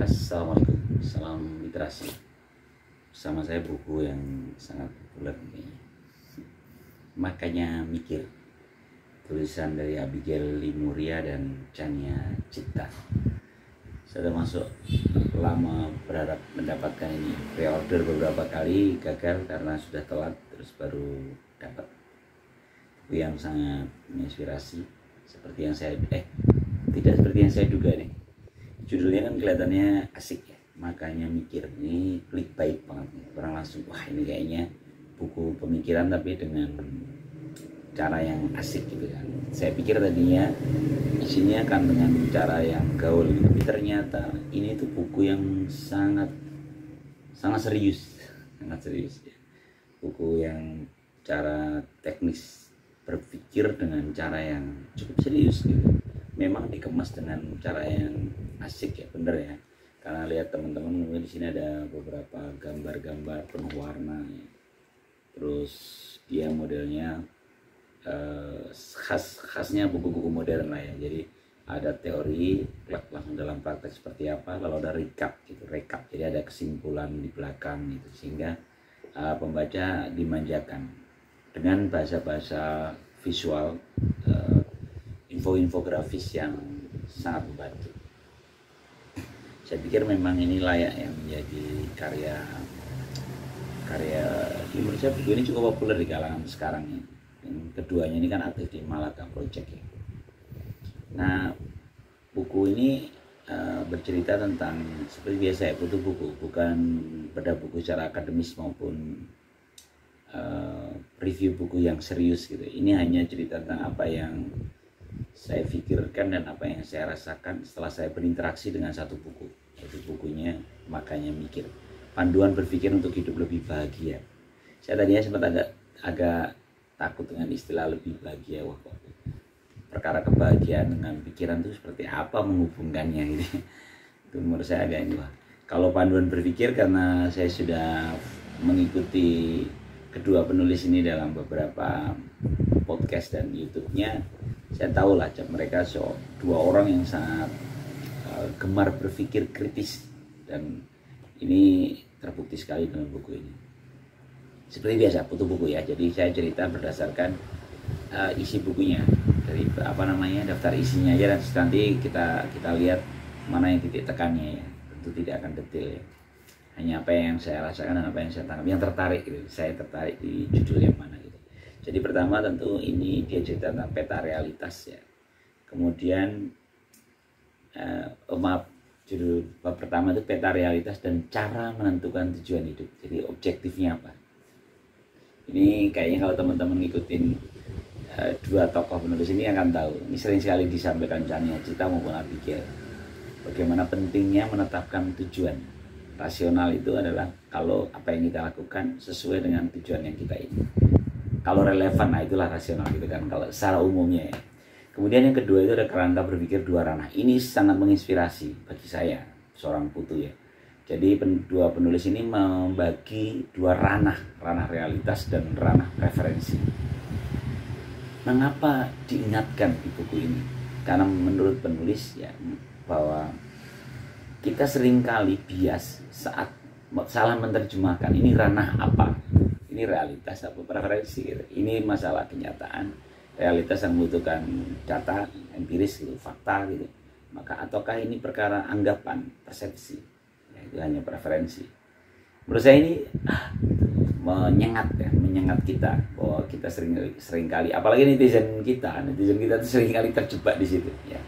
Assalamualaikum, salam literasi. Sama saya buku yang sangat populer ini, Makanya Mikir, tulisan dari Abigail Limuria dan Chania Cipta. Saya termasuk lama berharap mendapatkan ini, pre-order beberapa kali, gagal karena sudah telat, terus baru dapat. Buku yang sangat menginspirasi, seperti yang saya tidak seperti yang saya duga nih. Judulnya kan kelihatannya asik ya, Makanya Mikir. Ini clickbait banget nih. Orang langsung, wah ini kayaknya buku pemikiran tapi dengan cara yang asik gitu kan. Saya pikir tadinya isinya akan dengan cara yang gaul gitu. Tapi ternyata ini tuh buku yang sangat serius, sangat serius ya. Buku yang cara teknis berpikir dengan cara yang cukup serius gitu. Memang dikemas dengan cara yang asik ya, bener ya. Karena lihat teman-teman di sini ada beberapa gambar-gambar penuh warna ya. Terus dia modelnya khasnya buku-buku modern lah ya. Jadi ada teori langsung dalam praktek seperti apa, lalu ada recap gitu, jadi ada kesimpulan di belakang gitu, sehingga pembaca dimanjakan dengan bahasa-bahasa visual, infografis yang sangat membantu. Saya pikir memang ini layak yang menjadi karya menurut saya buku ini cukup populer di kalangan sekarang ya. Yang keduanya ini kan aktif di Malaka Project ya. Nah, buku ini bercerita tentang seperti biasa ya, buku bukan pada buku secara akademis maupun review buku yang serius gitu. Ini hanya cerita tentang apa yang saya pikirkan dan apa yang saya rasakan setelah saya berinteraksi dengan satu buku, yaitu bukunya Makanya Mikir, panduan berpikir untuk hidup lebih bahagia. Saya tadinya sempat agak takut dengan istilah lebih bahagia. Wah, perkara kebahagiaan dengan pikiran itu seperti apa menghubungkannya gitu. Itu menurut saya agak ini. Wah, kalau panduan berpikir, karena saya sudah mengikuti kedua penulis ini dalam beberapa podcast dan YouTube-nya, saya tahu lah mereka dua orang yang sangat gemar berpikir kritis, dan ini terbukti sekali dalam buku ini. Seperti biasa buku ya, jadi saya cerita berdasarkan isi bukunya, dari daftar isinya aja, dan nanti kita lihat mana yang titik tekannya ya. Tentu tidak akan detail ya, hanya apa yang saya rasakan dan apa yang saya tangkap, yang tertarik gitu. Saya tertarik di judul yang mana gitu. Jadi pertama tentu ini dia cerita tentang peta realitas ya. Kemudian judul bab pertama itu peta realitas dan cara menentukan tujuan hidup. Jadi objektifnya apa? Ini kayaknya kalau teman-teman ngikutin dua tokoh penulis ini akan tahu. Ini sering sekali disampaikan Chania Cipta maupun Abigail. Bagaimana pentingnya menetapkan tujuan. Rasional itu adalah kalau apa yang kita lakukan sesuai dengan tujuan yang kita ingin. Kalau relevan, nah itulah rasional gitu kan, kalau secara umumnya ya. Kemudian yang kedua itu ada kerangka berpikir dua ranah. Ini sangat menginspirasi bagi saya, seorang putu ya. Jadi dua penulis ini membagi dua ranah realitas dan ranah preferensi. Mengapa diingatkan di buku ini? Karena menurut penulis ya, bahwa kita seringkali bias saat salah menerjemahkan ini ranah apa, ini realitas apa preferensi gitu. Ini masalah kenyataan, realitas yang membutuhkan data empiris gitu, fakta gitu. Maka ataukah ini perkara anggapan, persepsi, ya, itu hanya preferensi. Menurut saya ini menyengat kita, bahwa kita seringkali, apalagi netizen kita tuh seringkali terjebak di situ ya.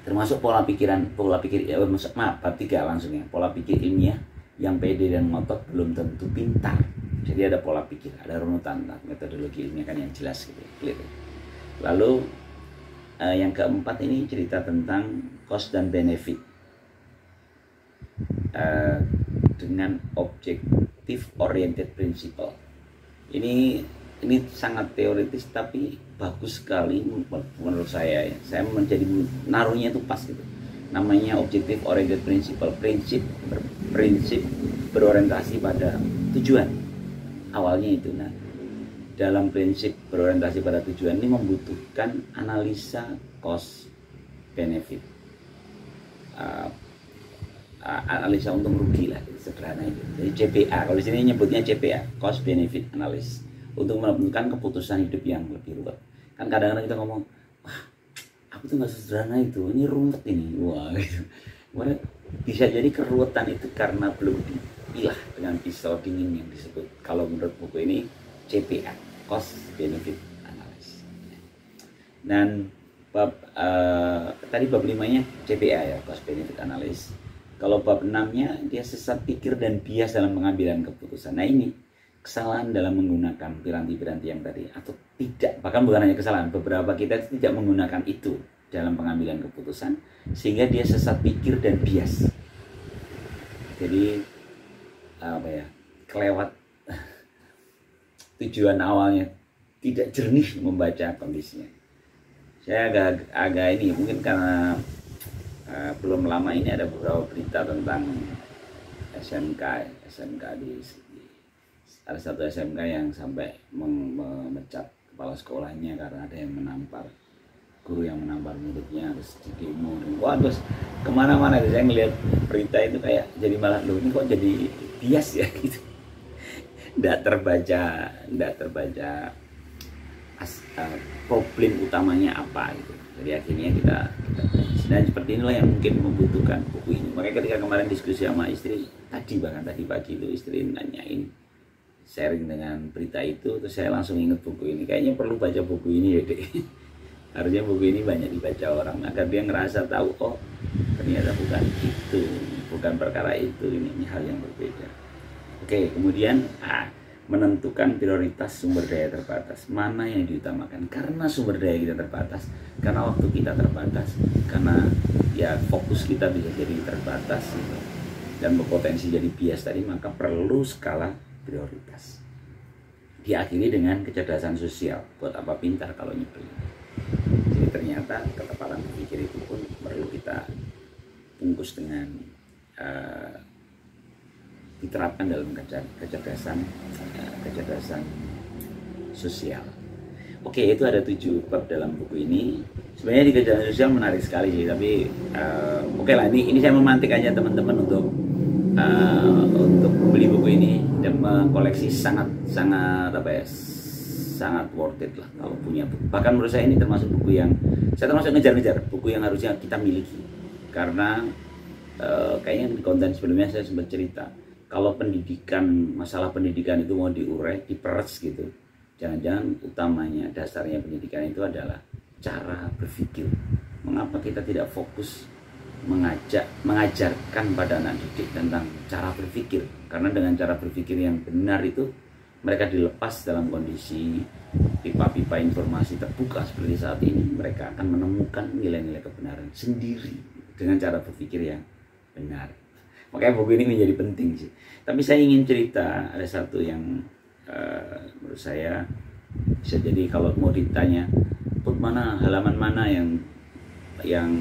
Termasuk pola pikir bab 3 langsung ya, pola pikir ilmiah yang pede dan ngotot belum tentu pintar. Jadi ada pola pikir, ada runutan metodologi ilmiah kan yang jelas gitu, clear. Lalu yang keempat ini cerita tentang cost dan benefit dengan objective oriented principle. Ini sangat teoritis tapi bagus sekali menurut saya ya. Saya menjadi naruhnya itu pas gitu. Namanya objective oriented principle, prinsip berorientasi pada tujuan. Awalnya itu. Nah, dalam prinsip berorientasi pada tujuan ini membutuhkan analisa cost benefit. analisa untung rugi lah, sederhana itu. Jadi CBA, kalau di sini nyebutnya CBA, cost benefit analysis, untuk menentukan keputusan hidup yang lebih ruwet. Kan kadang-kadang kita ngomong, wah aku tuh nggak sederhana itu, ini rumit ini, wah gitu. Bisa jadi keruwetan itu karena belum dipilah dengan pisau dingin yang disebut, kalau menurut buku ini, CBA, cost benefit analysis. Dan bab tadi bab 5-nya CBA ya, cost benefit analysis. Kalau bab 6-nya dia sesat pikir dan bias dalam pengambilan keputusan. Nah ini kesalahan dalam menggunakan piranti-piranti yang tadi, atau tidak, bahkan bukan hanya kesalahan, beberapa kita tidak menggunakan itu dalam pengambilan keputusan sehingga dia sesat pikir dan bias. Jadi apa ya, kelewat tujuan awalnya, tidak jernih membaca kondisinya. Saya agak ini mungkin karena belum lama ini ada beberapa berita tentang SMK di ada satu SMK yang sampai memecat kepala sekolahnya karena ada yang menampar, guru yang menampar muridnya, harus di demo. Wah terus kemana-mana saya ngelihat berita itu kayak jadi malah, loh ini kok jadi bias ya gitu. Nggak terbaca problem utamanya apa gitu. Jadi akhirnya kita dan seperti inilah yang mungkin membutuhkan buku ini. Makanya ketika kemarin diskusi sama istri tadi, bahkan tadi pagi itu istri nanyain, sharing dengan berita itu, terus saya langsung inget buku ini. Kayaknya perlu baca buku ini ya dek. Harusnya buku ini banyak dibaca orang agar dia ngerasa tahu, oh ternyata bukan itu, bukan perkara itu, ini hal yang berbeda. Oke, kemudian menentukan prioritas sumber daya terbatas, mana yang diutamakan, karena sumber daya kita terbatas, karena waktu kita terbatas, karena ya fokus kita bisa jadi terbatas gitu, dan berpotensi jadi bias tadi, maka perlu skala prioritas. Diakhiri dengan kecerdasan sosial, buat apa pintar kalau nyebelin. Jadi ternyata ketepatan berpikir itu pun perlu kita bungkus dengan diterapkan dalam kecerdasan sosial. Oke, itu ada 7 bab dalam buku ini. Sebenarnya di kecerdasan sosial menarik sekali sih, tapi oke lah, ini saya memantik aja teman-teman untuk membeli buku ini dan mengkoleksi. sangat apa ya, sangat worth it lah kalau punya buku. Bahkan menurut saya ini termasuk buku yang saya termasuk ngejar-ngejar buku yang harusnya kita miliki, karena kayaknya di konten sebelumnya saya sempat cerita, kalau masalah pendidikan itu mau diurai, diperes gitu, jangan-jangan utamanya, dasarnya pendidikan itu adalah cara berpikir. Mengapa kita tidak fokus mengajarkan pada anak didik tentang cara berpikir? Karena dengan cara berpikir yang benar itu, mereka dilepas dalam kondisi pipa-pipa informasi terbuka seperti saat ini, mereka akan menemukan nilai-nilai kebenaran sendiri dengan cara berpikir yang benar. Makanya buku ini menjadi penting sih. Tapi saya ingin cerita, ada satu yang menurut saya bisa jadi kalau mau ditanya, halaman mana yang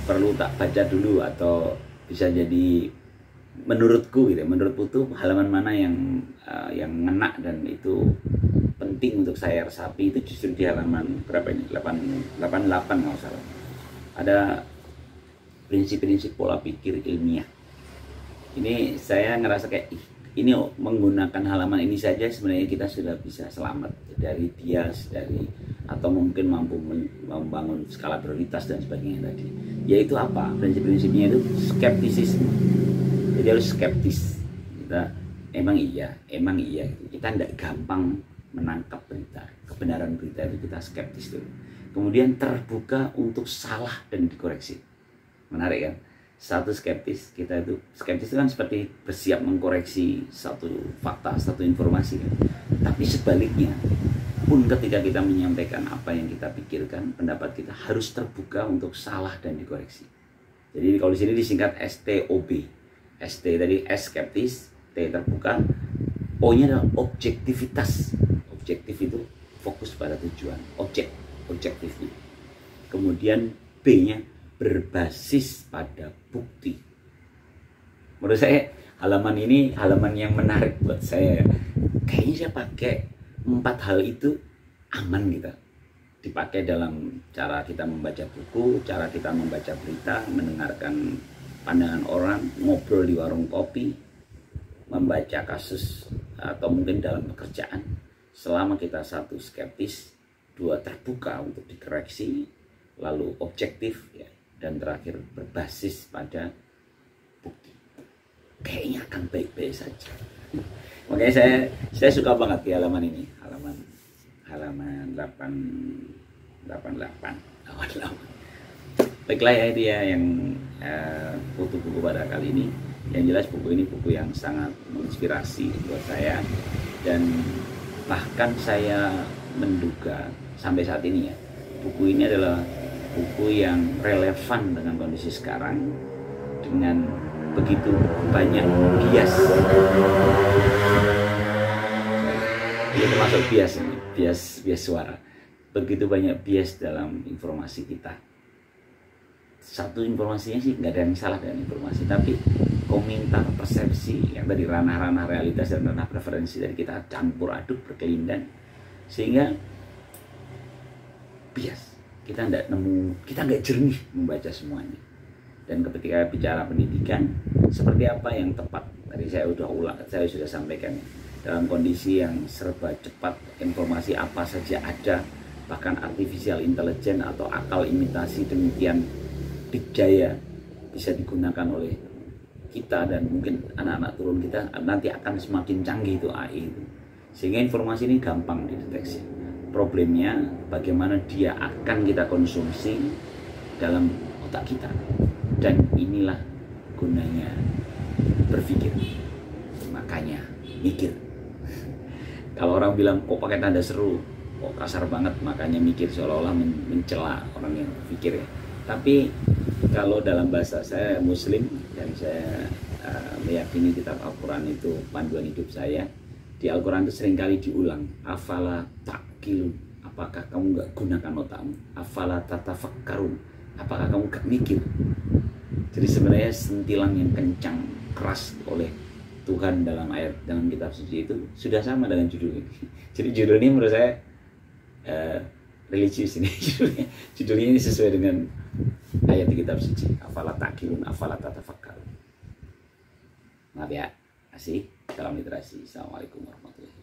perlu tak baca dulu, atau bisa jadi menurutku gitu, menurutku tuh halaman mana yang ngena dan itu penting untuk saya resapi, itu justru di halaman berapa ini, 88 kalau salah. Ada prinsip-prinsip pola pikir ilmiah. Ini saya ngerasa kayak ini menggunakan halaman ini saja sebenarnya kita sudah bisa selamat dari bias, atau mungkin mampu membangun skala prioritas dan sebagainya tadi. Yaitu apa? Prinsip-prinsipnya itu skeptisisme. Jadi harus skeptis. Kita emang iya. Kita tidak gampang menangkap berita, kebenaran berita itu kita skeptis dulu. Kemudian terbuka untuk salah dan dikoreksi. Menarik kan? Satu skeptis, skeptis itu kan seperti bersiap mengkoreksi satu fakta, satu informasi kan? Tapi sebaliknya pun ketika kita menyampaikan apa yang kita pikirkan, pendapat kita harus terbuka untuk salah dan dikoreksi. Jadi kalau di sini disingkat STOB. ST tadi S skeptis, T terbuka, O-nya adalah objektivitas. Objektif itu fokus pada tujuan, objektif. Kemudian B-nya berbasis pada bukti. Menurut saya halaman ini halaman yang menarik buat saya. Kayaknya saya pakai 4 hal itu aman gitu, dipakai dalam cara kita membaca buku, cara kita membaca berita, mendengarkan pandangan orang, ngobrol di warung kopi, membaca kasus atau mungkin dalam pekerjaan. Selama kita satu skeptis, dua terbuka untuk dikoreksi, lalu objektif ya, dan terakhir berbasis pada bukti, kayaknya akan baik-baik saja. Makanya saya suka banget di halaman ini, halaman 88. Baiklah ya, dia yang foto buku pada kali ini. Yang jelas buku ini buku yang sangat menginspirasi buat saya, dan bahkan saya menduga sampai saat ini ya, buku ini adalah buku yang relevan dengan kondisi sekarang, dengan begitu banyak bias. Ini termasuk bias ini, bias suara. Begitu banyak bias dalam informasi kita. Satu informasinya sih nggak ada yang salah dengan informasi, tapi komentar, persepsi yang dari ranah-ranah realitas dan ranah preferensi dari kita campur aduk, berkelindan, sehingga bias. Kita nggak jernih membaca semuanya. Dan ketika bicara pendidikan, seperti apa yang tepat? Tadi saya sudah sampaikan, dalam kondisi yang serba cepat, informasi apa saja ada, bahkan artificial intelligence atau akal imitasi demikian dikjaya bisa digunakan oleh kita dan mungkin anak-anak turun kita nanti akan semakin canggih itu AI itu, sehingga informasi ini gampang dideteksi. Problemnya bagaimana dia akan kita konsumsi dalam otak kita, dan inilah gunanya berpikir, makanya mikir. Kalau orang bilang kok pakai tanda seru, kok kasar banget, makanya mikir, seolah-olah mencela orang yang berpikir ya. Tapi kalau dalam bahasa saya Muslim dan saya meyakini kitab Al-Quran itu panduan hidup saya, di Al-Quran itu seringkali diulang, afala ta'qilun, apakah kamu nggak gunakan otakmu, afala tatafakkarun, apakah kamu nggak mikir. Jadi sebenarnya sentilan yang kencang, keras oleh Tuhan dalam kitab suci itu sudah sama dengan judul ini. Jadi judul ini menurut saya religius ini. Judulnya ini sesuai dengan ayat di kitab suci, afala ta'qilun, afala tatafakkarun. Maaf ya, kasih. Salam literasi. Assalamualaikum warahmatullahi wabarakatuh.